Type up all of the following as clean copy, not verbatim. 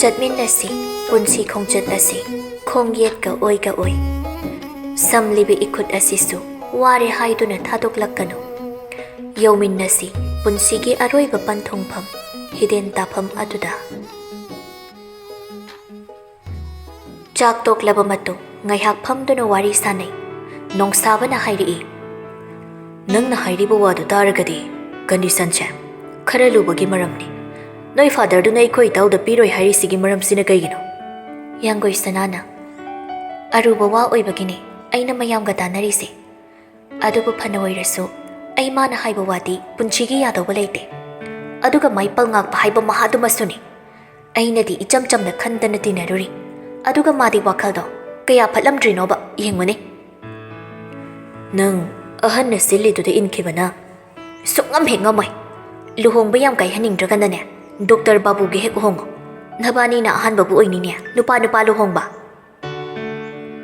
ꯆꯠꯃꯤꯟꯅꯁꯤ ꯄꯨꯟꯁꯤ ꯈꯣꯡꯆꯠ ꯑꯁꯤ ꯈꯣꯡꯌꯦꯠꯀ ꯑꯣꯏ ꯁꯝꯂꯤꯕ ꯏꯈꯨꯠ ꯑꯁꯤꯁꯨ ꯋꯥꯔꯦ ꯍꯥꯏꯗꯨꯅ ꯊꯥꯗꯣꯛꯂꯛꯀꯅꯨ ꯌꯧꯃꯤꯟꯅꯁꯤ ꯄꯨꯟꯁꯤꯒꯤ ꯑꯔꯣꯏꯕ ꯄꯟꯊꯨꯡꯐꯝ ꯍꯤꯗꯦꯟ ꯇꯥꯐꯝ ꯑꯗꯨꯗ ꯆꯥꯛ ꯇꯣꯛꯂꯕ ꯃꯇꯨꯡ ꯉꯥꯏꯍꯥꯛ ꯐꯝꯗꯨꯅ ꯋꯥꯔꯤ ꯁꯥꯅꯩ ꯅꯣꯡꯁꯥꯕꯅ ꯍꯥꯏꯔꯛꯏ ꯅꯪꯅ ꯍꯥꯏꯔꯤꯕ ꯋꯥꯗꯨ ꯇꯥꯔꯒꯗꯤ ꯀꯟꯗꯤꯁꯟꯁꯦ ꯈꯔ ꯂꯨꯕꯒꯤ ꯃꯔꯝꯅꯤ ꯅꯣꯏ ꯐꯥꯗꯔꯗꯨꯅ ꯑꯩꯈꯣꯏ ꯏꯇꯥꯎꯗ ꯄꯤꯔꯣꯏ ꯍꯥꯏꯔꯤꯁꯤꯒꯤ ꯃꯔꯝꯁꯤꯅ ꯀꯩꯒꯤꯅꯣ ꯌꯥꯡꯒꯣꯏ ꯁꯅꯥꯅ ꯑꯔꯨꯕ ꯋꯥ ꯑꯣꯏꯕꯒꯤꯅꯤ ꯑꯩꯅ ꯃꯌꯥꯝꯒ ꯇꯥꯟꯅꯔꯤꯁꯦ ꯑꯗꯨꯕꯨ ꯐꯅ ꯑꯣꯏꯔꯁꯨ ꯑꯩ ꯃꯥꯅ ꯍꯥꯏꯕ ꯋꯥꯗꯤ ꯄꯨꯟꯁꯤꯒꯤ ꯌꯥꯗꯧꯕ ꯂꯩꯇꯦ ꯑꯗꯨꯒ ꯃꯥꯏꯄꯜ ꯉꯥꯛꯄ ꯍꯥꯏꯕ ꯃꯍꯥꯗꯨꯃꯁꯨꯅꯤ ꯑꯩꯅꯗꯤ ꯏꯆꯝ ꯆꯝꯅ ꯈꯟꯗꯅ ꯇꯤꯟꯅꯔꯨꯔꯤ ꯑꯗꯨꯒ ꯃꯥꯗꯤ ꯋꯥꯈꯜꯗꯣ ꯀꯌా ꯐꯠꯂꯝꯗ꯭ꯔꯤꯅꯣꯕ ꯌꯦꯡꯉꯨꯅꯦ ꯅꯪ ꯑꯍꯟꯅ ꯁꯤꯜꯂꯤꯗꯨꯗ ꯏꯟꯈꯤꯕꯅ ꯁꯨꯛꯉꯝ ꯍꯦꯛ ꯉꯝꯃꯣꯏ ꯂꯨꯍꯣꯡꯕ ꯌꯥꯝ ꯀꯥꯏꯍꯟꯅꯤꯡꯗ꯭ꯔꯒꯅꯅꯦ ꯗꯣꯛꯇꯔ ꯕꯥꯕꯨꯒꯤ ꯍꯦꯛ ꯍꯣꯡꯉꯣ ꯅꯕꯥꯅꯤꯅ ꯑꯍꯥꯟꯕꯕꯨ ꯑꯣꯏꯅꯤꯅꯦ ꯅꯨꯄꯥ ꯂꯨꯍꯣꯡꯕ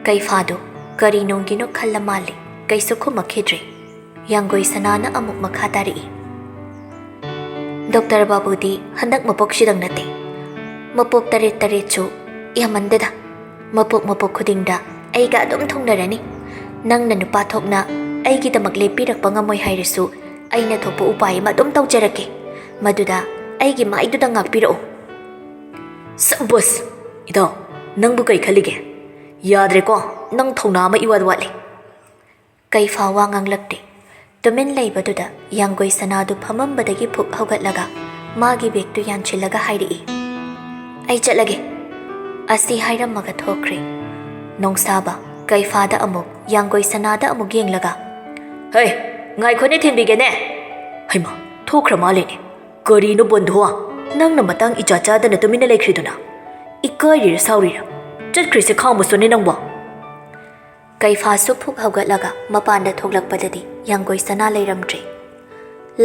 ꯀꯩꯐꯥꯗꯨ ꯀꯔꯤꯅꯣꯡꯒꯤꯅꯣ ꯈꯜꯂ ꯃꯥꯜꯂꯤ ꯀꯩꯁꯨ ꯈꯨꯝꯃꯛꯈꯤꯗ꯭ꯔꯦ ꯌꯥꯡꯒꯣꯏ ꯁꯅꯥꯅ ꯑꯃꯨꯛ ꯃꯈꯥ ꯇꯥꯔꯛꯏ ꯗꯣꯛꯇꯔ ꯕꯥꯕꯨꯗꯤ ꯍꯟꯗꯛ ꯃꯄꯣꯛꯁꯤꯗꯪ ꯅꯠꯇꯦ ꯃꯄꯣꯛ ꯇꯔꯦꯠꯁꯨ ꯌꯥꯝꯃꯟꯗꯦꯗ ꯃꯄꯣꯛ ꯈꯨꯗꯤꯡꯗ ꯑꯩꯒ ꯑꯗꯨꯝ ꯊꯨꯡꯅꯔꯅꯤ ꯅꯪꯅ ꯅꯨꯄꯥ ꯊꯣꯛꯅ ꯑꯩꯒꯤꯗꯃꯛ ꯂꯦꯞꯄꯤꯔꯛꯄ ꯉꯝꯃꯣꯏ ꯍꯥꯏꯔꯁꯨ ꯑꯩꯅ ꯊꯣꯛꯄ ꯎꯄꯥꯏ ꯑꯃ ꯑꯗꯨꯝ ꯇꯧꯖꯔꯛꯀꯦ ꯃꯗꯨꯗ ꯑꯩꯒꯤ ꯃꯥꯏꯗꯨꯗ ꯉꯥꯛꯄꯤꯔꯛꯎ ꯁꯕꯁ ꯏꯇꯥꯎ ꯅꯪꯕꯨ ꯀꯩ ꯈꯜꯂꯤꯒꯦ ꯌꯥꯗ꯭ꯔꯦꯀꯣ ꯅꯪ ꯊꯧꯅꯥ ꯑꯃ ꯏꯋꯥꯠ ꯋꯥꯠꯂꯤ ꯀꯩꯐꯥ ꯋꯥ ꯉꯥꯡꯂꯛꯇꯦ ꯇꯨꯃꯤꯟ ꯂꯩꯕꯗꯨꯗ ꯌꯥꯡꯒꯣꯏ ꯁꯅꯥꯗꯨ ꯐꯝꯃꯝꯕꯗꯒꯤ ꯐꯨꯛ ꯍꯧꯒꯠꯂꯒ ꯃꯥꯒꯤ ꯕꯦꯒꯇꯨ ꯌꯥꯟꯁꯤꯜꯂꯒ ꯍꯥꯏꯔꯛꯏ ꯑꯩ ꯆꯠꯂꯒꯦ ꯑꯁꯤ ꯍꯥꯏꯔꯝꯃꯒ ꯊꯣꯛꯈ꯭ꯔꯦ ꯅꯣꯡꯁꯥꯕ ꯀꯩꯐꯥꯗ ꯑꯃꯨꯛ ꯌꯥꯡꯒꯣꯏ ꯁꯅꯥꯗ ꯑꯃꯨꯛ ꯌꯦꯡꯂꯒ ꯍꯩ ꯉꯥꯏꯈꯣꯅꯦ ꯊꯤꯟꯕꯤꯒꯦꯅꯦ ꯍꯩꯃꯥ ꯊꯣꯛꯈ꯭ꯔ ꯃꯥꯜꯂꯦꯅꯦ ꯀꯔꯤꯅꯣ ꯕꯣꯟꯙꯨꯋꯥ ꯅꯪꯅ ꯃꯇꯥꯡ ꯏꯆꯥ ꯆꯥꯗꯅ ꯇꯨꯃꯤꯟꯅ ꯂꯩꯈ꯭ꯔꯤꯗꯨꯅ ꯏꯀꯥꯏꯔꯤꯔ ꯁꯥꯎꯔꯤꯔ ꯆꯠꯈ꯭ꯔꯤꯁꯦ ꯈꯥꯡꯕꯁꯨꯅꯦ ꯅꯪꯕꯣ ꯀꯩꯐꯥꯁꯨ ꯐꯨꯛ ꯍꯧꯒꯠꯂꯒ ꯃꯄꯥꯟꯗ ꯊꯣꯛꯂꯛꯄꯗꯗꯤ ꯌꯥꯡꯒꯣꯏ ꯁꯅꯥ ꯂꯩꯔꯝꯗ꯭ꯔꯦ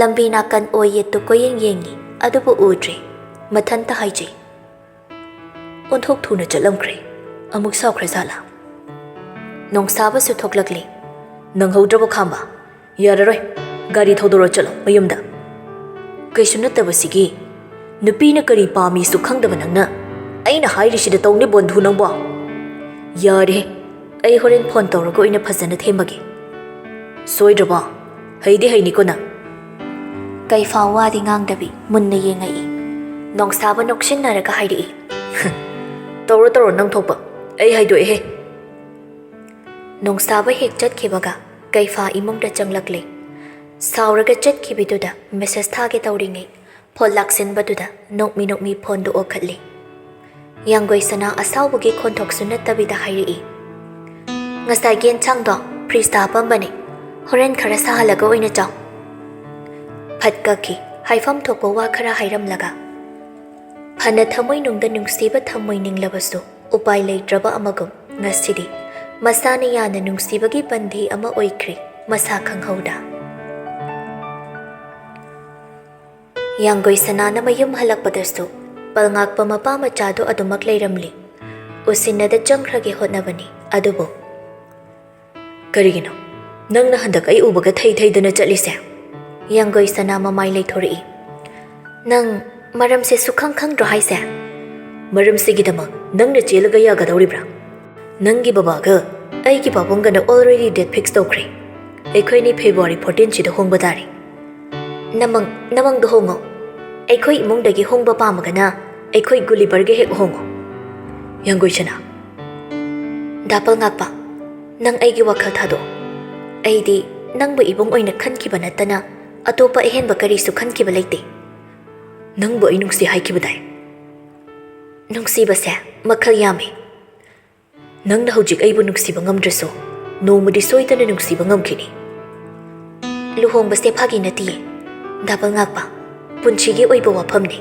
ꯂꯝꯕꯤ ꯅꯥꯀꯟ ꯑꯣꯏ ꯌꯦꯠꯇꯨ ꯀꯣꯌꯦꯡ ꯌꯦꯡꯉꯤ ꯑꯗꯨꯕꯨ ꯎꯗ꯭ꯔꯦ ꯃꯊꯟꯇ ꯍꯥꯏꯖꯩ ꯑꯣꯟꯊꯣꯛ ꯊꯨꯅ ꯆꯠꯂꯝꯈ꯭ꯔꯦ ꯑꯃꯨꯛ ꯁꯥꯎꯈ꯭ꯔꯖꯥꯠꯂꯥ ꯅꯣꯡꯁꯥꯕꯁꯨ ꯊꯣꯛꯂꯛꯂꯤ ꯅꯪꯍꯧꯗ꯭ꯔꯕ ꯈꯥꯝꯕ ꯌꯥꯔꯔꯣꯏ ꯒꯥꯔꯤ ꯊꯧꯗꯣꯔ ꯆꯠꯂꯣ ꯃꯌꯨꯝꯗ ꯀꯩꯁꯨ ꯅꯠꯇꯕꯁꯤꯒꯤ ꯅꯨꯄꯤꯅ ꯀꯔꯤ ꯄꯥꯝꯃꯤꯁꯨ ꯈꯪꯗꯕ ꯅꯪꯅ ꯑꯩꯅ ꯍꯥꯏꯔꯤꯁꯤꯗ ꯇꯧꯅꯤ ꯕꯣꯟꯙꯨ ꯅꯪꯕꯣ ꯌꯥꯔꯦ ꯑꯩ ꯍꯣꯔꯦꯟ ꯐꯣꯟ ꯇꯧꯔꯒ ꯑꯣꯏꯅ ꯐꯖꯅ ꯊꯦꯝꯃꯒꯦ ꯁꯣꯏꯗ꯭ꯔꯕꯣ ꯍꯩꯗꯤ ꯍꯩꯅꯤꯀꯣ ꯅꯪ ꯀꯩꯐꯥ ꯋꯥꯗꯤ ꯉꯥꯡꯗꯕꯤ ꯃꯨꯟꯅ ꯌꯦꯡꯉꯛꯏ ꯅꯣꯡꯁꯥꯕ ꯅꯣꯛꯁꯤꯟꯅꯔꯒ ꯍꯥꯏꯔꯛꯏ ꯇꯧꯔꯣ ꯅꯪ ꯊꯣꯛꯄ ꯑꯩ ꯍꯥꯏꯗꯣꯛꯑꯦꯍꯦ ꯅꯣꯡꯁꯥꯕ ꯍꯦꯛ ꯆꯠꯈꯤꯕꯒ ꯀꯩꯐꯥ ꯏꯃꯨꯡꯗ ꯆꯪꯂꯛꯂꯦ ꯁꯥꯎꯔꯒ ꯆꯠꯈꯤꯕꯗꯨꯗ ꯃꯦꯁꯦꯖ ꯊꯥꯒꯦ ꯇꯧꯔꯤꯉꯩ ꯐꯣꯟ ꯂꯥꯛꯁꯤꯟꯕꯗꯨꯗ ꯅꯣꯛꯃꯤ ꯐꯣꯟꯗꯨ ꯑꯣꯛꯈꯠꯂꯤ ꯌꯥꯡꯒꯣꯏ ꯁꯅꯥ ꯑꯁꯥꯎꯕꯒꯤ ꯈꯣꯟꯊꯣꯛꯁꯨ ꯅꯠꯇꯕꯤꯗ ꯍꯥꯏꯔꯛꯏ ꯉꯁꯥꯏꯒꯤ ꯌꯦꯟꯁꯥꯡꯗꯣ ꯐ꯭ꯔꯤꯖꯇ ꯍꯥꯞꯄꯝꯕꯅꯦ ꯍꯣꯔꯦꯟ ꯈꯔ ꯁꯥꯍꯜꯂꯒ ꯑꯣꯏꯅ ꯆꯥꯎ ꯐꯠꯀꯈꯤ ꯍꯥꯏꯐꯝ ꯊꯣꯛꯄ ꯋꯥ ꯈꯔ ꯍꯥꯏꯔꯝꯂꯒ ꯐꯅ ꯊꯃꯣꯏꯅꯨꯡꯗ ꯅꯨꯡꯁꯤꯕ ꯊꯝꯃꯣꯏ ꯅꯤꯡꯂꯕꯁꯨ ꯎꯄꯥꯏ ꯂꯩꯇ꯭ꯔꯕ ꯑꯃꯒꯨꯝ ꯉꯁꯤꯗꯤ ꯃꯁꯥꯅ ꯌꯥꯅ ꯅꯨꯡꯁꯤꯕꯒꯤ ꯕꯟꯙꯤ ꯑꯃ ꯑꯣꯏꯈ꯭ꯔꯦ ꯃꯁꯥ ꯈꯪꯍꯧꯗ ꯌꯥꯡꯒꯣꯏ ꯁꯅꯥꯅ ꯃꯌꯨꯝ ꯍꯜꯂꯛꯄꯗꯁꯨ ꯄꯜꯉꯥꯛꯄ ꯃꯄꯥ ꯃꯆꯥꯗꯨ ꯑꯗꯨꯃꯛ ꯂꯩꯔꯝꯂꯤ ꯎꯁꯤꯟꯅꯗ ꯆꯪꯈ꯭ꯔꯒꯦ ꯍꯣꯠꯅꯕꯅꯤ ꯑꯗꯨꯕꯨ ꯀꯔꯤꯒꯤꯅꯣ ꯅꯪꯅ ꯍꯟꯗꯛ ꯑꯩ ꯎꯕꯒ ꯊꯩꯗꯅ ꯆꯠꯂꯤꯁꯦ ꯌꯥꯡꯒꯣꯏ ꯁꯅꯥ ꯃꯃꯥꯏ ꯂꯩꯊꯣꯔꯛꯏ ꯅꯪ ꯃꯔꯝꯁꯦ ꯁꯨꯈꯪ ꯈꯪꯗ꯭ꯔꯣ ꯍꯥꯏꯁꯦ ꯃꯔꯝꯁꯤꯒꯤꯗꯃꯛ ꯅꯪꯅ ꯆꯦꯜꯂꯒ ꯌꯥꯒꯗꯧꯔꯤꯕ꯭ꯔꯥ ꯅꯪꯒꯤ ꯕꯕꯥꯒ ꯑꯩꯒꯤ ꯄꯥꯕꯨꯡꯒꯅ ꯑꯣꯜꯔꯦꯗꯤ ꯗꯦꯠ ꯐꯤꯛꯁ ꯇꯧꯈ꯭ꯔꯦ ꯑꯩꯈꯣꯏꯅꯤ ꯐꯦꯕ꯭ꯔꯨꯋꯥꯔꯤ 14 ꯍꯣꯡꯕ ꯇꯥꯔꯦ ꯅꯃꯪꯗꯣ ꯍꯣꯡꯉꯣ ꯑꯩꯈꯣꯏ ꯏꯃꯨꯡꯗꯒꯤ ꯍꯣꯡꯕ ꯄꯥꯝꯃꯒꯅ ꯑꯩꯈꯣꯏ ꯒꯨꯂꯤꯕꯔꯒ ꯍꯦꯛ ꯍꯣꯡꯉꯣ ꯌꯥꯡꯒꯣꯏ ꯁꯅꯥ ꯗꯥꯄꯜ ꯉꯥꯛꯄ ꯅꯪ ꯑꯩꯒꯤ ꯋꯥꯈꯜ ꯊꯥꯗꯣꯛꯑꯣ ꯑꯩꯗꯤ ꯅꯪꯕꯨ ꯏꯕꯨꯡ ꯑꯣꯏꯅ ꯈꯟꯈꯤꯕ ꯅꯠꯇꯅ ꯑꯇꯣꯞꯄ ꯑꯍꯦꯟꯕ ꯀꯔꯤꯁꯨ ꯈꯟꯈꯤꯕ ꯂꯩꯇꯦ ꯅꯪꯕꯨ ꯑꯩ ꯅꯨꯡꯁꯤ ꯍꯥꯏꯈꯤꯕꯗꯥꯏ ꯅꯨꯡꯁꯤꯕꯁꯦ ꯃꯈꯜ ꯌꯥꯝꯃꯤ ꯅꯪꯅ ꯍꯧꯖꯤꯛ ꯑꯩꯕꯨ ꯅꯨꯡꯁꯤꯕ ꯉꯝꯗ꯭ꯔꯁꯨ ꯅꯣꯡꯃꯗꯤ ꯁꯣꯏꯗꯅ ꯅꯨꯡꯁꯤꯕ ꯉꯝꯈꯤꯅꯤ ꯂꯨꯍꯣꯡꯕꯁꯦ ꯐꯥꯒꯤ ꯅꯠꯇꯤꯌꯦ ꯗꯥꯄꯜ ꯉꯥꯛꯄ ꯄꯨꯟꯁꯤꯒꯤ ꯑꯣꯏꯕ ꯋꯥꯐꯝꯅꯤ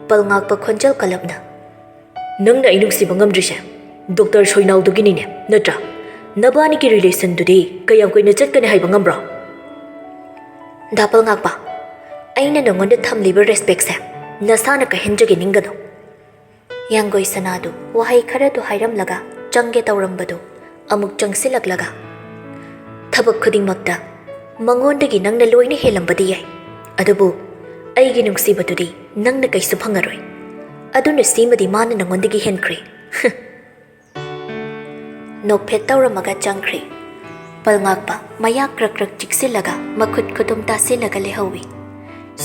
ꯄꯜ ꯉꯥꯛꯄ ꯈꯣꯟꯖꯦꯜ ꯀꯜꯂꯞꯅ ꯅꯪꯅ ꯑꯩ ꯅꯨꯡꯁꯤꯕ ꯉꯝꯗ꯭ꯔꯤꯁꯦ ꯗꯣꯛꯇꯔ ꯁꯣꯏꯅꯥꯎꯗꯨꯒꯤꯅꯤꯅꯦ ꯅꯠꯇ꯭ꯔꯥ ꯅꯕꯥꯅꯤꯒꯤ ꯔꯤꯂꯦꯁꯟꯗꯨꯗꯤ ꯀꯌꯥꯝ ꯀꯨꯏꯅ ꯆꯠꯀꯅꯤ ꯍꯥꯏꯕ ꯉꯝꯕ꯭ꯔꯣ ꯗꯥꯄꯜ ꯉꯥꯛꯄ ꯑꯩꯅ ꯅꯉꯣꯟꯗ ꯊꯝꯂꯤꯕ ꯔꯦꯁꯄꯦꯛꯁꯦ ꯅꯁꯥꯅ ꯀꯥꯏꯍꯟꯖꯒꯦ ꯅꯤꯡꯒꯅꯨ ꯌꯥꯡꯒꯣꯏ ꯁꯅꯥꯗꯨ ꯋꯥꯍꯩ ꯈꯔꯗꯨ ꯍꯥꯏꯔꯝꯂꯒ ꯆꯪꯒꯦ ꯇꯧꯔꯝꯕꯗꯨ ꯑꯃꯨꯛ ꯆꯪꯁꯤꯜꯂꯛꯂꯒ ꯊꯕꯛ ꯈꯨꯗꯤꯡꯃꯛꯇ ꯃꯉꯣꯟꯗꯒꯤ ꯅꯪꯅ ꯂꯣꯏꯅ ꯍꯦꯜꯂꯝꯕꯗꯤ ꯌꯥꯏ ꯑꯗꯨꯕꯨ ꯑꯩꯒꯤ ꯅꯨꯡꯁꯤꯕꯗꯨꯗꯤ ꯅꯪꯅ ꯀꯩꯁꯨ ꯐꯪꯉꯔꯣꯏ aduna simadi mana nangondagi henkri nokphet tawramaga changkri palngakpa maya krak chiksilaga makhut khutum tasilaga lehawi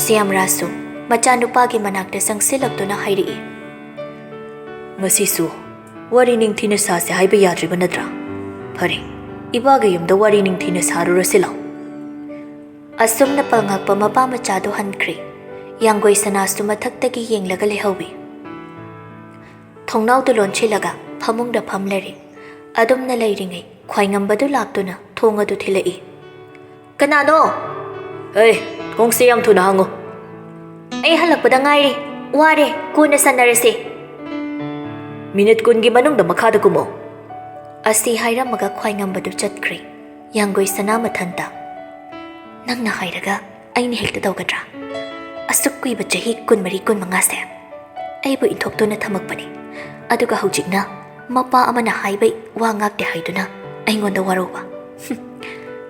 siamrasu machanupagi manakta sangsilaktuna hairi ngasisu wari ningthina sase haiba yadriba natra phare ibaga yumda wari ningthina sarurasila asumna palngakpa mapa machado hankri yanggoi sanasu mathaktagi yenglaga lehawi thongnau tu lonchilaga phamungda phamleri adumna leiringai khwaingambadu laktuna thong adu thilai kanano hey thong se yam thuna hango ai halakpada ngairi ware kuna sanarase minute kungi manungda makhada kumo asi hairamaga khwaingambadu chatkri yanggoi sana mathanta nangna hairaga aini hekta dawgadra asuk kuiba chahi kun mari kun manga se aibu inthoktuna thamakpani aduga hujikna mapa amana haibai wa ngakte haiduna aingonda waroba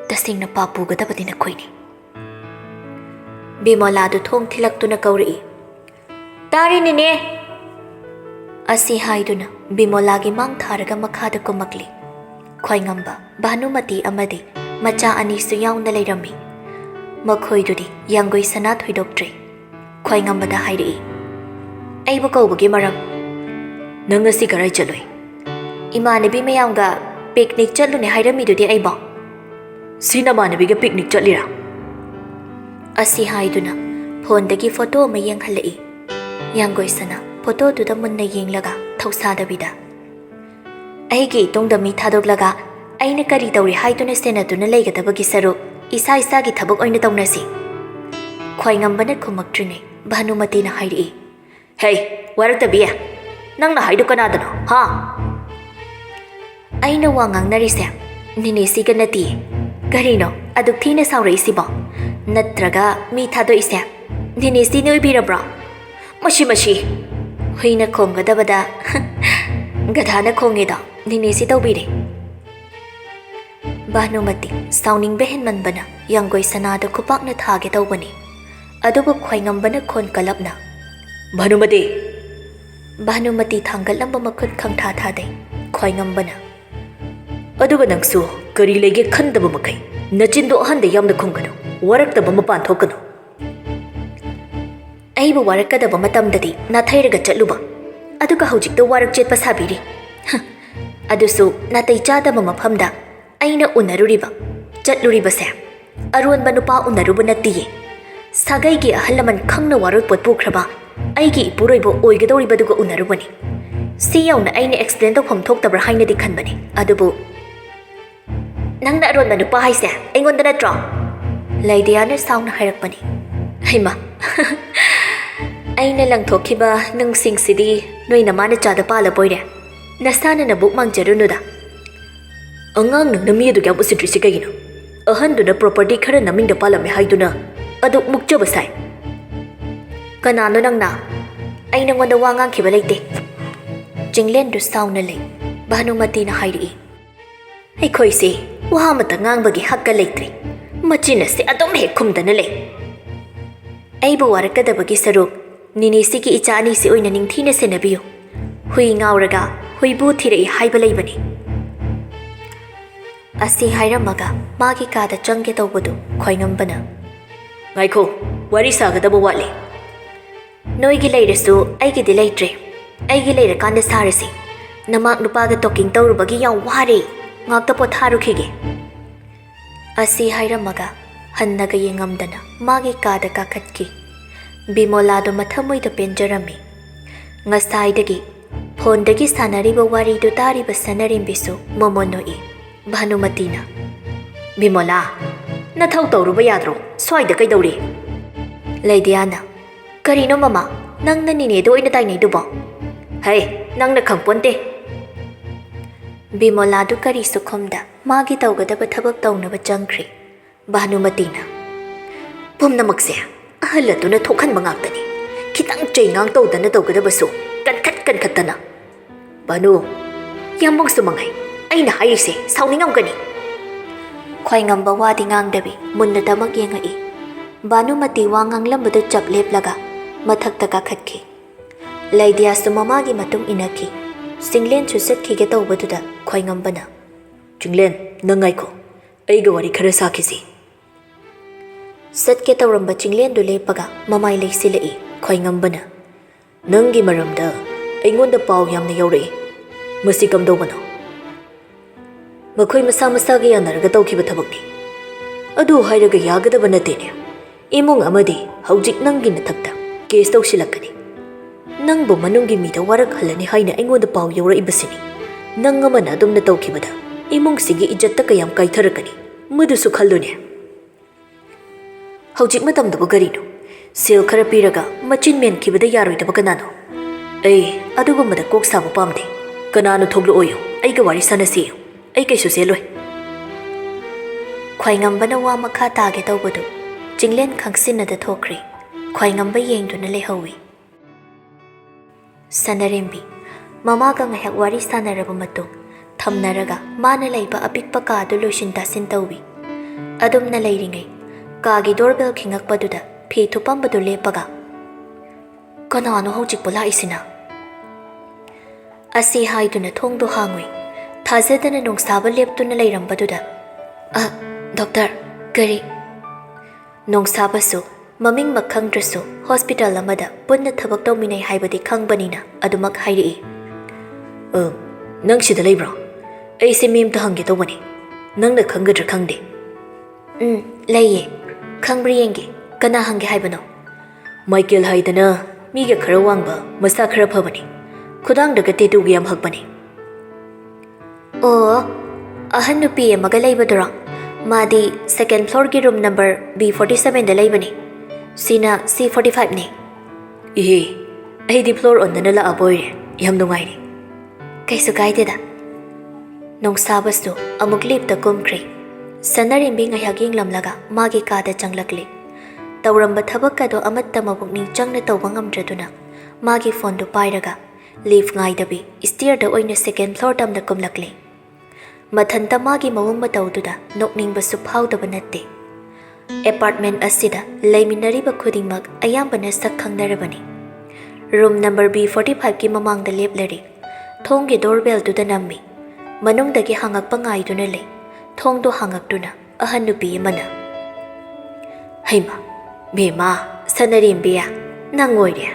tasingna papu gadabadina khoini bimola du thong thilaktuna kauri tari nine asi haiduna bimola gi mang tharaga makhada kumakli khwaingamba bhanumati amadi macha ani su yauna leirami makhoidudi yanggoi sana thoidoktre khwaingambada hairi aibu kaubagi maram nangasi garai chaloi imanabi mayamga picnic chatlune hairamidudi aiba sina manabiga picnic chatlira asi haiduna phone dagi photo ma yenghalai yanggoi sana photo duda munna yenglaga thausadabida aigi tongdami thadoglaga aina kari tawri haiduna senaduna leigadabagi saru isa isa gi thabak oina tawnasi khwaingambana khumaktrine bhanumati na hairi hey waraktabiya nangna haidu kanadano ha aina wangang narise nini siganati garino aduk thina saurei siba natraga mi thado ise nini sini oibirabra mashi huina khongadabada gadhana khongeda nini si tawbire Bhanumati sauning behen manbana yanggoi sanada khupakna thage tawbani adubu khwaingambana khon kalapna Bhanumati thangalamba makhut khangtha thadai khwaingambana aduga nangsu kari lege khandaba makai nachindo hande yamna khungano waraktaba mapan thokano aibu warakadaba matamdadi nathairaga chatluba aduga hojikta warak chetpa sabiri adusu natai chadaba mafamda aina unaruriba chatluriba se aronba nupa unaruba natiye sagai gi ahalaman khangna waroi potpu khraba aigi ipuroibo oigadoriba duga unarubani siyauna aina explain to phom thoktabra haina di khanbani adubu nangna aronba nupa haise aingonda natra laidiana sauna hairakpani haima aina langthokhiba nungsing sidi noina mana chada pala boire nasana na buk mangjarunuda angang nang nami adu gyam usidri sikagino ahanduna property khara namingda palame haiduna adu mukjaba sai kanano nangna aina ngonda wangang khiba leite jinglen du sauna le Bhanumati na hairi ai khoi se wa mata ngang bagi hakka leitre machina se adom he khumdana le ai bu warakada bagi saruk nini siki ichani se oina ningthina se nabiyo hui ngauraga hui bu thirei haiba leibani asi hairamaga magi kada changge tawbadu khwaingambana ngaikho wari sagadaba wale noigi leirasu aigi di leitre aigi leira kanda sarasi namak nupaga talking tawrubagi yaw ware ngakta potharukhige asi hairamaga hannaga yengamdana magi kada kakatki bimolado mathamoida penjarami ngasaidagi phone dagi sanariba wari du tariba sanarimbisu momonoi Bhanumatina Bimola nathau tawruba yadro swaida kaidawri Laidiana karino mama nangna nine do ina tainai dubo hey nangna khangponte Bimola du kari sukhomda magi tawgadaba thabak tawnaba changkhri Bhanumatina pumnamakse ahalatuna thokhan mangaktani khitang chaingang tawdana tawgadabasu kankhattana Banu yamong sumangai aina haise sauningam gani khwaingamba wadi ngangdabi munna damak yengai Bhanumati wangang lambadu chap leplaga mathakta ka khatki ꯂꯩꯗꯤꯌꯥꯁꯨ ꯃꯃꯥꯒꯤ ꯃꯇꯨꯡ ꯏꯟꯅꯈꯤ ꯆꯤꯡꯂꯦꯟꯁꯨ ꯆꯠꯈꯤꯒꯦ ꯇꯧꯕꯗꯨꯗ ꯈ꯭ꯋꯥꯏꯉꯝꯕꯅ ꯆꯤꯡꯂꯦꯟ ꯅꯪ ꯉꯥꯏꯈꯣ ꯑꯩꯒ ꯋꯥꯔꯤ ꯈꯔ ꯁꯥꯈꯤꯁꯤ ꯆꯠꯀꯦ ꯇꯧꯔꯝꯕ ꯆꯤꯡꯂꯦꯟꯗꯨ ꯂꯦꯞꯄꯒ ꯃꯃꯥꯏ ꯂꯩꯁꯤꯜꯂꯛꯏ ꯈ꯭ꯋꯥꯏꯉꯝꯕꯅ ꯅꯪꯒꯤ ꯃꯔꯝꯗ ꯑꯩꯉꯣꯟꯗ ꯄꯥꯎ ꯌꯥꯝꯅ ꯌꯧꯔꯛꯏ ꯃꯁꯤ ꯀꯝꯗꯧꯕꯅꯣ ꯃꯈꯣꯏ ꯃꯁꯥ ꯃꯁꯥꯒ ꯌꯥꯅꯔꯒ ꯇꯧꯈꯤꯕ ꯊꯕꯛꯅꯤ ꯑꯗꯨ ꯍꯥꯏꯔꯒ ꯌꯥꯒꯗꯕ ꯅꯠꯇꯦꯅꯦ ꯏꯃꯨꯡ ꯑꯃꯗꯤ ꯍꯧꯖꯤꯛ ꯅꯪꯒꯤ ꯃꯊꯛꯇ ꯀꯦꯁ ꯇꯧꯁꯤꯜꯂꯛꯀꯅꯤ ꯅꯪꯕꯨ ꯃꯅꯨꯡꯒꯤ ꯃꯤꯗ ꯋꯥꯔꯛꯍꯜꯂꯅꯤ ꯍꯥꯏꯅ ꯑꯩꯉꯣꯟꯗ ꯄꯥꯎ ꯌꯧꯔꯛꯏꯕꯁꯤꯅꯤ ꯅꯪ ꯑꯃꯅ ꯑꯗꯨꯝꯅ ꯇꯧꯈꯤꯕꯗ ꯏꯃꯨꯡꯁꯤꯒꯤ ꯏꯖꯠꯇ ꯀꯌꯥꯝ ꯀꯥꯏꯊꯔꯛꯀꯅꯤ ꯃꯗꯨꯁꯨ ꯈꯜꯂꯨꯅꯦ ꯍꯧꯖꯤꯛ ꯃꯇꯝꯗꯕꯨ ꯀꯔꯤꯅꯣ ꯁꯦꯜ ꯈꯔ ꯄꯤꯔꯒ ꯃꯆꯤꯟ ꯃꯦꯟꯈꯤꯕꯗ ꯌꯥꯔꯣꯏꯗꯕ ꯀꯅꯥꯅꯣ ꯑꯩ ꯑꯗꯨꯒꯨꯝꯕꯗ ꯀꯣꯛ ꯁꯥꯕ ꯄꯥꯝꯗꯦ ꯀꯅꯥꯅꯣ ꯊꯣꯛꯂꯛꯑꯣꯌꯨ ꯑꯩꯒ ꯋꯥꯔꯤ ꯁꯥꯟꯅꯁꯤꯌꯨ ꯑꯩ ꯀꯩꯁꯨ ꯆꯦꯜꯂꯣꯏ ꯈ꯭ꯋꯥꯏꯉꯝꯕꯅ ꯋꯥ ꯃꯈꯥ ꯇꯥꯒꯦ ꯇꯧꯕꯗꯨ ꯆꯤꯡꯂꯦꯟ ꯈꯪꯁꯤꯟꯅꯗ ꯊꯣꯛꯈ꯭ꯔꯦ ꯈ꯭ꯋꯥꯏꯉꯝꯕ ꯌꯦꯡꯗꯨꯅ ꯂꯩꯍꯧꯏ ꯁꯅꯔꯦꯝꯕꯤ ꯃꯃꯥꯒ ꯉꯥꯏꯍꯥꯛ ꯋꯥꯔꯤ ꯁꯥꯟꯅꯔꯕ ꯃꯇꯨꯡ ꯊꯝꯅꯔꯒ ꯃꯥꯅ ꯂꯩꯕ ꯑꯄꯤꯛꯄ ꯀꯥꯗꯨ ꯂꯣꯏꯁꯤꯟ ꯇꯥꯁꯤꯟ ꯇꯧꯏ ꯑꯗꯨꯝꯅ ꯂꯩꯔꯤꯉꯩ ꯀꯥꯒꯤ ꯗꯣꯔꯕꯦꯜ ꯈꯤꯡꯉꯛꯄꯗꯨꯗ ꯐꯤ ꯊꯨꯞꯄꯝꯕꯗꯨ ꯂꯦꯞꯄꯒ ꯀꯅꯥꯅꯣ ꯍꯧꯖꯤꯛꯄꯨ ꯂꯥꯛꯏꯁꯤꯅ ꯑꯁꯤ ꯍꯥꯏꯗꯨꯅ ꯊꯣꯡꯗꯣ ꯍꯥꯡꯉꯨꯏ ꯊꯥꯖꯗꯅ ꯅꯣꯡꯁꯥꯕ ꯂꯦꯞꯇꯨꯅ ꯂꯩꯔꯝꯕꯗꯨꯗ ꯗꯣꯛꯇꯔ ꯀꯔꯤ ꯅꯣꯡꯁꯥꯕꯁꯨ ꯃꯃꯤꯡꯃꯛ ꯈꯪꯗ꯭ꯔꯁꯨ ꯍꯣꯁꯄꯤꯇꯥꯜ ꯑꯃꯗ ꯄꯨꯟꯅ ꯊꯕꯛ ꯇꯧꯃꯤꯟꯅꯩ ꯍꯥꯏꯕꯗꯤ ꯈꯪꯕꯅꯤꯅ ꯑꯗꯨꯃꯛ ꯍꯥꯏꯔꯛꯏ ꯅꯪ ꯁꯤꯗ ꯂꯩꯕ꯭ꯔꯣ ꯑꯩꯁꯦ ꯃꯤ ꯑꯃꯇ ꯍꯪꯒꯦ ꯇꯧꯕꯅꯤ ꯅꯪꯅ ꯈꯪꯒꯗ꯭ꯔꯥ ꯈꯪꯗꯦ ꯂꯩꯌꯦ ꯈꯪꯕ꯭ꯔꯥ ꯌꯦꯡꯒꯦ ꯀꯅꯥ ꯍꯪꯒꯦ ꯍꯥꯏꯕꯅꯣ ꯃꯥꯏꯀꯦꯜ ꯍꯥꯏꯗꯅ ꯃꯤꯒ ꯈꯔ ꯋꯥꯡꯕ ꯃꯁꯥ ꯈꯔ ꯐꯕꯅꯤ ꯈꯨꯗꯥꯡꯗꯒ ꯇꯦꯇꯨꯒ ꯌꯥꯝ ꯍꯛꯄꯅꯤ ꯑꯣ ꯑꯍꯟ ꯅꯨꯄꯤ ꯑꯃꯒ ꯂꯩꯕꯗꯨꯔꯣ ꯃꯥꯗꯤ ꯁꯦꯀꯦꯟ ꯐ꯭ꯂꯣꯔꯒꯤ ꯔꯨꯝ ꯅꯝꯕꯔ B47ꯗ ꯂꯩꯕꯅꯤ ꯁꯤꯅ C45ꯅꯤ ꯏꯍꯦ ꯑꯩꯗꯤ ꯐ꯭ꯂꯣꯔ ꯑꯣꯟꯗꯅ ꯂꯥꯛꯑꯕ ꯑꯣꯏꯔꯦ ꯌꯥꯝ ꯅꯨꯡꯉꯥꯏꯔꯦ ꯀꯩꯁꯨ ꯀꯥꯏꯗꯦꯗ ꯅꯣꯡꯁꯥꯕꯁꯨ ꯑꯃꯨꯛ ꯂꯤꯞꯇ ꯀꯨꯝꯈ꯭ꯔꯦ ꯁꯅꯔꯦꯝꯕꯤ ꯉꯥꯏꯍꯥꯛ ꯌꯦꯡꯂꯝꯂꯒ ꯃꯥꯒꯤ ꯀꯥꯗ ꯆꯪꯂꯛꯂꯤ ꯇꯧꯔꯝꯕ ꯊꯕꯛꯀꯗꯣ ꯑꯃꯠꯇ ꯃꯄꯨꯛꯅꯤꯡ ꯆꯪꯅ ꯇꯧꯕ ꯉꯝꯗ꯭ꯔꯗꯨꯅ ꯃꯥꯒꯤ ꯐꯣꯟꯗꯨ ꯄꯥꯏꯔꯒ ꯂꯤꯐ ꯉꯥꯏꯗꯕꯤ ꯏꯁꯇꯤꯌꯔꯗ ꯑꯣꯏꯅ ꯁꯦꯀꯦꯟ ꯐ꯭ꯂꯣꯔ ꯇꯝꯅ ꯀꯨꯝꯂꯛꯂꯤ ꯃꯊꯟꯇ ꯃꯥꯒꯤ ꯃꯑꯣꯡ ꯃꯇꯧꯗꯨꯗ ꯅꯣꯛꯅꯤꯡꯕꯁꯨ ꯐꯥꯎꯗꯕ ꯅꯠꯇꯦ ꯑꯦꯄꯥꯔꯠꯃꯦꯟ ꯑꯁꯤꯗ ꯂꯩꯃꯤꯟꯅꯔꯤꯕ ꯈꯨꯗꯤꯡꯃꯛ ꯑꯌꯥꯝꯕꯅ ꯁꯛ ꯈꯪꯅꯔꯕꯅꯤ ꯔꯨꯝ ꯅꯝꯕꯔ B45ꯒꯤ ꯃꯃꯥꯡꯗ ꯂꯦꯞꯂꯔꯤ ꯊꯣꯡꯒꯤ ꯗꯣꯔꯕꯦꯜꯗꯨꯗ ꯅꯝꯃꯤ ꯃꯅꯨꯡꯗꯒꯤ ꯍꯥꯡꯉꯛꯄ ꯉꯥꯏꯗꯨꯅ ꯂꯩ ꯊꯣꯡꯗꯣ ꯍꯥꯡꯉꯛꯇꯨꯅ ꯑꯍꯟ ꯅꯨꯄꯤ ꯑꯃꯅ ꯍꯩꯃꯥ ꯕꯦꯝꯃ ꯁꯅꯔꯦꯝꯕꯤꯌꯥ ꯅꯪ ꯑꯣꯏꯔꯦ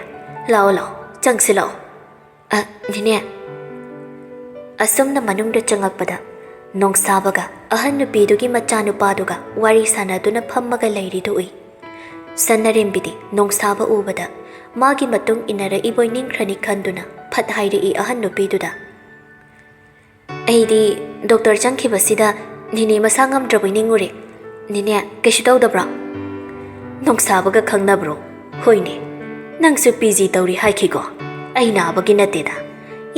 ꯂꯥꯛꯑꯣ ꯂꯥꯛꯑꯣ ꯆꯪꯁꯤꯜꯂꯛꯑꯣ ꯅꯤꯅꯦ ꯑꯁꯨꯝꯅ ꯃꯅꯨꯡꯗ ꯆꯪꯉꯛꯄꯗ ꯅꯣꯡꯁꯥꯕꯒ ꯑꯍꯟ ꯅꯨꯄꯤꯗꯨꯒꯤ ꯃꯆꯥꯅꯨꯄꯥꯗꯨꯒ ꯋꯥꯔꯤ ꯁꯥꯟꯅꯗꯨꯅ ꯐꯝꯃꯒ ꯂꯩꯔꯤꯗꯨ ꯎꯏ ꯁꯅꯔꯦꯝꯕꯤꯗꯤ ꯅꯣꯡꯁꯥꯕ ꯎꯕꯗ ꯃꯥꯒꯤ ꯃꯇꯨꯡ ꯏꯟꯅꯔꯛꯏꯕꯣꯏ ꯅꯤꯡꯈ꯭ꯔꯅꯤ ꯈꯟꯗꯨꯅ ꯐꯠ ꯍꯥꯏꯔꯛꯏ ꯑꯍꯟ ꯅꯨꯄꯤꯗꯨꯗ ꯑꯩꯗꯤ ꯗꯣꯛꯇꯔ ꯆꯪꯈꯤꯕꯁꯤꯗ ꯅꯤꯅꯦ ꯃꯁꯥ ꯉꯝꯗ꯭ꯔꯕꯣꯏ ꯅꯤꯡꯉꯨꯔꯦ ꯅꯤꯅꯦ ꯀꯩꯁꯨ ꯇꯧꯗꯕ꯭ꯔꯣ ꯅꯣꯡꯁꯥꯕꯒ ꯈꯪꯅꯕ꯭ꯔꯣ ꯍꯣꯏꯅꯦ ꯅꯪꯁꯨ PG ꯇꯧꯔꯤ ꯍꯥꯏꯈꯤꯀꯣ ꯑꯩ ꯅꯥꯕꯒꯤ ꯅꯠꯇꯦꯗ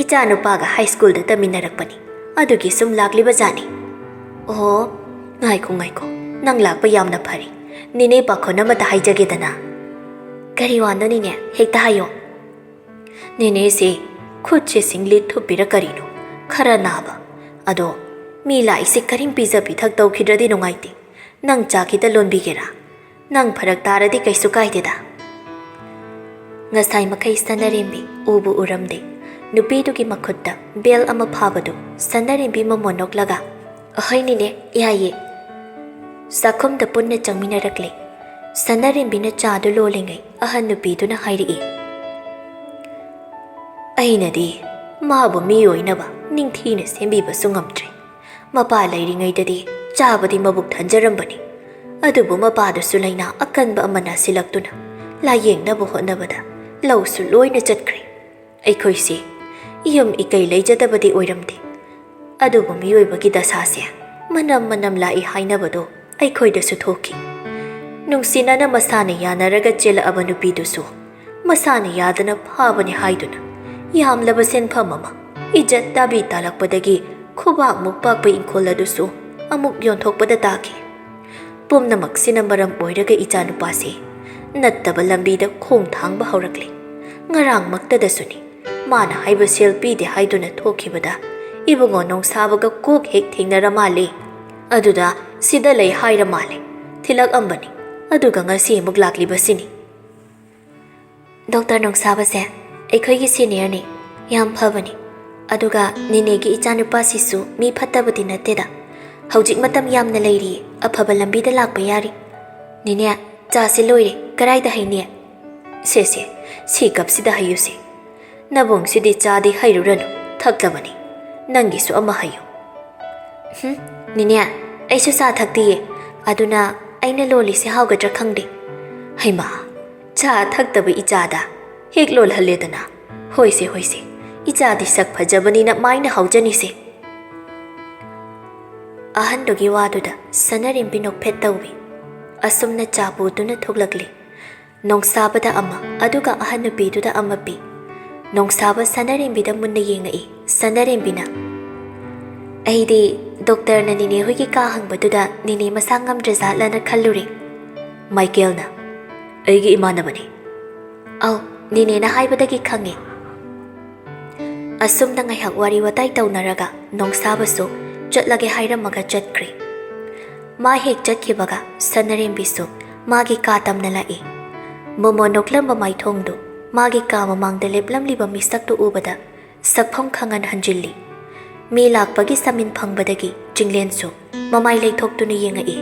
ꯏꯆꯥ ꯅꯨꯄꯥꯒ ꯍꯥꯏ ꯁ꯭ꯀꯨꯜꯗ ꯇꯝꯃꯤꯟꯅꯔꯛꯄꯅꯤ ꯑꯗꯨꯒꯤ ꯁꯨꯝ ꯂꯥꯛꯂꯤꯕ ꯖꯥꯠꯅꯤ ꯑꯣ ꯉꯥꯏꯈꯣ ꯉꯥꯏꯈꯣ ꯅꯪ ꯂꯥꯛꯄ ꯌꯥꯝꯅ ꯐꯔꯤ ꯅꯤꯅꯦ ꯄꯥꯈꯣꯟ ꯑꯃꯇ ꯍꯥꯏꯖꯒꯦꯗꯅ ꯀꯔꯤ ꯋꯥꯅꯣ ꯅꯤꯅꯦ ꯍꯦꯛꯇ ꯍꯥꯏꯌꯣ ꯅꯤꯅꯦꯁꯦ ꯈꯨꯠꯁꯦ ꯁꯤꯡꯂꯤ ꯊꯨꯞꯄꯤꯔ ꯀꯔꯤꯅꯣ ꯈꯔ ꯅꯥꯕ ꯑꯗꯣ ꯃꯤ ꯂꯥꯛꯏꯁꯦ ꯀꯔꯤꯝ ꯄꯤꯖ ꯄꯤꯊꯛ ꯇꯧꯈꯤꯗ꯭ꯔꯗꯤ ꯅꯨꯡꯉꯥꯏꯇꯦ ꯅꯪ ꯆꯥ ꯈꯤꯇ ꯂꯣꯟꯕꯤꯒꯦꯔꯥ ꯅꯪ ꯐꯔꯛ ꯇꯥꯔꯗꯤ ꯀꯩꯁꯨ ꯀꯥꯏꯗꯦꯗ ꯉꯁꯥꯏ ꯃꯈꯩ ꯁꯅꯔꯦꯝꯕꯤ ꯎꯕꯨ ꯎꯔꯝꯗꯦ ꯅꯨꯄꯤꯗꯨꯒꯤ ꯃꯈꯨꯠꯇ ꯕꯦꯜ ꯑꯃ ꯐꯥꯕꯗꯨ ꯁꯅꯔꯦꯝꯕꯤ ꯃꯃꯣꯟ ꯅꯣꯛꯂꯒ ꯑꯍꯣꯏ ꯅꯤꯅꯦ ꯌꯥꯏꯌꯦ ꯆꯥꯛꯈꯨꯝꯗ ꯄꯨꯟꯅ ꯆꯪꯃꯤꯟꯅꯔꯛꯂꯦ ꯁꯅꯔꯦꯝꯕꯤꯅ ꯆꯥꯗꯨ ꯂꯣꯜꯂꯤꯉꯩ ꯑꯍꯟ ꯅꯨꯄꯤꯗꯨꯅ ꯍꯥꯏꯔꯛꯏ ꯑꯩꯅꯗꯤ ꯃꯥꯕꯨ ꯃꯤ ꯑꯣꯏꯅꯕ ꯅꯤꯡꯊꯤꯅ ꯁꯦꯝꯕꯤꯕꯁꯨ ꯉꯝꯗ꯭ꯔꯦ ꯃꯄꯥ ꯂꯩꯔꯤꯉꯩꯗꯗꯤ ꯆꯥꯕꯗꯤ ꯃꯕꯨꯛ ꯊꯟꯖꯔꯝꯕꯅꯤ ꯑꯗꯨꯕꯨ ꯃꯄꯥꯗꯨꯁꯨ ꯂꯩꯅꯥ ꯑꯀꯟꯕ ꯑꯃ ꯅꯥꯁꯤꯜꯂꯛꯇꯨꯅ ꯂꯥꯌꯦꯡꯅꯕ ꯍꯣꯠꯅꯕꯗ ꯂꯧꯁꯨ ꯂꯣꯏꯅ ꯆꯠꯈ꯭ꯔꯦ ꯑꯩꯈꯣꯏꯁꯦ ꯌꯨꯝ ꯏꯀꯩ ꯂꯩꯖꯗꯕꯗꯤ ꯑꯣꯏꯔꯝꯗꯦ ꯑꯗꯨꯕꯨ ꯃꯤꯑꯣꯏꯕꯒꯤ ꯗꯁꯥꯁꯦ ꯃꯅꯝ ꯃꯅꯝ ꯂꯥꯛꯏ ꯍꯥꯏꯅꯕꯗꯣ ꯑꯩꯈꯣꯏꯗꯁꯨ ꯊꯣꯛꯈꯤ ꯅꯨꯡꯁꯤꯅꯅ ꯃꯁꯥꯅ ꯌꯥꯅꯔꯒ ꯆꯦꯜꯂꯛꯑꯕ ꯅꯨꯄꯤꯗꯨꯁꯨ ꯃꯁꯥꯅ ꯌꯥꯗꯅ ꯐꯥꯕꯅꯤ ꯍꯥꯏꯗꯨꯅ ꯌꯥꯝꯂꯕ ꯁꯦꯟꯐꯝ ꯑꯃ ꯏꯖꯠ ꯇꯥꯕꯤ ꯇꯥꯜꯂꯛꯄꯗꯒꯤ ꯈꯨꯕꯥꯛꯃꯨꯛ ꯄꯥꯛꯄ ꯏꯪꯈꯣꯜ ꯑꯗꯨꯁꯨ ꯑꯃꯨꯛ ꯌꯣꯟꯊꯣꯛꯄꯗ ꯇꯥꯈꯤ ꯄꯨꯝꯅꯃꯛꯁꯤꯅ ꯃꯔꯝ ꯑꯣꯏꯔꯒ ꯏꯆꯥꯅꯨꯄꯥꯁꯦ ꯅꯠꯇꯕ ꯂꯝꯕꯤꯗ ꯈꯣꯡ ꯊꯥꯡꯕ ꯍꯧꯔꯛꯂꯤ ꯉꯔꯥꯡꯃꯛꯇꯗꯁꯨꯅꯤ ꯃꯥꯅ ꯍꯥꯏꯕ ꯁꯦꯜ ꯄꯤꯗꯦ ꯍꯥꯏꯗꯨꯅ ꯊꯣꯛꯈꯤꯕꯗ ꯏꯕꯨꯡꯉꯣ ꯅꯣꯡꯁꯥꯕꯒ ꯀꯣꯛ ꯍꯦꯛ ꯊꯦꯡꯅꯔ ꯃꯥꯜꯂꯤ ꯑꯗꯨꯗ ꯁꯤꯗ ꯂꯩ ꯍꯥꯏꯔ ꯃꯥꯜꯂꯦ ꯊꯤꯜꯂꯛꯑꯝꯕꯅꯤ ꯑꯗꯨꯒ ꯉꯁꯤ ꯑꯃꯨꯛ ꯂꯥꯛꯂꯤꯕꯁꯤꯅꯤ ꯗꯣꯛꯇꯔ ꯅꯣꯡꯁꯥꯕꯁꯦ ꯑꯩꯈꯣꯏꯒꯤ ꯁꯤꯅꯤꯌꯔꯅꯤ ꯌꯥꯝ ꯐꯕꯅꯤ ꯑꯗꯨꯒ ꯅꯤꯅꯦꯒꯤ ꯏꯆꯥꯅꯨꯄꯥꯁꯤꯁꯨ ꯃꯤ ꯐꯠꯇꯕꯗꯤ ꯅꯠꯇꯦꯗ ꯍꯧꯖꯤꯛ ꯃꯇꯝ ꯌꯥꯝꯅ ꯂꯩꯔꯤ ꯑꯐꯕ ꯂꯝꯕꯤꯗ ꯂꯥꯛꯄ ꯌꯥꯔꯤ ꯅꯤꯅꯦ ꯆꯥꯁꯤ ꯂꯣꯏꯔꯦ ꯀꯔꯥꯏꯗ ꯍꯩꯅꯤ ꯁꯦ ꯁꯤ ꯀꯞꯁꯤꯗ ꯍꯩꯌꯨꯁꯦ ꯅꯕꯨꯡꯁꯤꯗꯤ ꯆꯥꯗꯤ ꯍꯩꯔꯨꯔꯅꯨ ꯊꯛꯂꯕꯅꯤ ꯅꯪꯒꯤꯁꯨ ꯑꯃ ꯍꯩꯌꯨ ꯅꯤꯅꯦ ꯑꯩꯁꯨ ꯆꯥ ꯊꯛꯇꯤꯌꯦ ꯑꯗꯨꯅ ꯑꯩꯅ ꯂꯣꯜꯂꯤꯁꯦ ꯍꯥꯎꯒꯗ꯭ꯔꯥ ꯈꯪꯗꯦ ꯍꯩꯃꯥ ꯆꯥ ꯊꯛꯇꯕ ꯏꯆꯥꯗ ꯍꯦꯛ ꯂꯣꯜꯍꯜꯂꯦꯗꯅ ꯍꯣꯏꯁꯦ ꯏꯆꯥꯗꯤ ꯁꯛ ꯐꯖꯕꯅꯤꯅ ꯃꯥꯏꯅ ꯍꯥꯎꯖꯅꯤꯁꯦ ꯑꯍꯟꯗꯨꯒꯤ ꯋꯥꯗꯨꯗ ꯁꯅꯔꯦꯝꯕꯤ ꯅꯣꯛꯐꯦꯠ ꯇꯧꯏ ꯑꯁꯨꯝꯅ ꯆꯥ ꯄꯨꯗꯨꯅ ꯊꯣꯛꯂꯛꯂꯤ ꯅꯣꯡꯁꯥꯕꯗ ꯑꯃ ꯑꯗꯨꯒ ꯑꯍꯟ ꯅꯨꯄꯤꯗꯨꯗ ꯑꯃ ꯄꯤ ꯅꯣꯡꯁꯥꯕ ꯁꯅꯔꯦꯝꯕꯤꯗ ꯃꯨꯟꯅ ꯌꯦꯡꯉꯛꯏ ꯁꯅꯔꯦꯝꯕꯤꯅ ꯑꯩꯗꯤ ꯗꯣꯛꯇꯔꯅ ꯅꯤꯅꯦ ꯍꯣꯏꯒꯤ ꯀꯥ ꯍꯪꯕꯗꯨꯗ ꯅꯤꯅꯦ ꯃꯁꯥ ꯉꯝꯗ꯭ꯔꯖꯥꯠꯂꯅ ꯈꯜꯂꯨꯔꯦ ꯃꯥꯏꯀꯦꯜꯅ ꯑꯩꯒꯤ ꯏꯃꯥꯟꯅꯕꯅꯤ ꯑꯧ ꯅꯤꯅꯦꯅ ꯍꯥꯏꯕꯗꯒꯤ ꯈꯪꯉꯦ ꯑꯁꯨꯝꯅ ꯉꯥꯏꯍꯥꯛ ꯋꯥꯔꯤ ꯋꯥꯇꯥꯏ ꯇꯧꯅꯔꯒ ꯅꯣꯡꯁꯥꯕꯁꯨ ꯆꯠꯂꯒꯦ ꯍꯥꯏꯔꯝꯃꯒ ꯆꯠꯈ꯭ꯔꯦ ꯃꯥ ꯍꯦꯛ ꯆꯠꯈꯤꯕꯒ ꯁꯅꯔꯦꯝꯕꯤꯁꯨ ꯃꯥꯒꯤ ꯀꯥ ꯇꯝꯅ ꯂꯥꯛꯏ ꯃꯣꯃꯣ ꯅꯣꯛꯂꯝꯕ ꯃꯥꯏꯊꯣꯡꯗꯨ ꯃꯥꯒꯤ ꯀꯥ ꯃꯃꯥꯡꯗ ꯂꯦꯞꯂꯝꯂꯤꯕ ꯃꯤꯁꯛꯇꯨ ꯎꯕꯗ ꯁꯛꯐꯝ ꯈꯪꯍꯟꯍꯟꯖꯤꯜꯂꯤ ꯃꯤ ꯂꯥꯛꯄꯒꯤ ꯁꯃꯤꯟ ꯐꯪꯕꯗꯒꯤ ꯆꯤꯡꯂꯦꯟꯁꯨ ꯃꯃꯥꯏ ꯂꯩꯊꯣꯛꯇꯨꯅ ꯌꯦꯡꯉꯛꯏ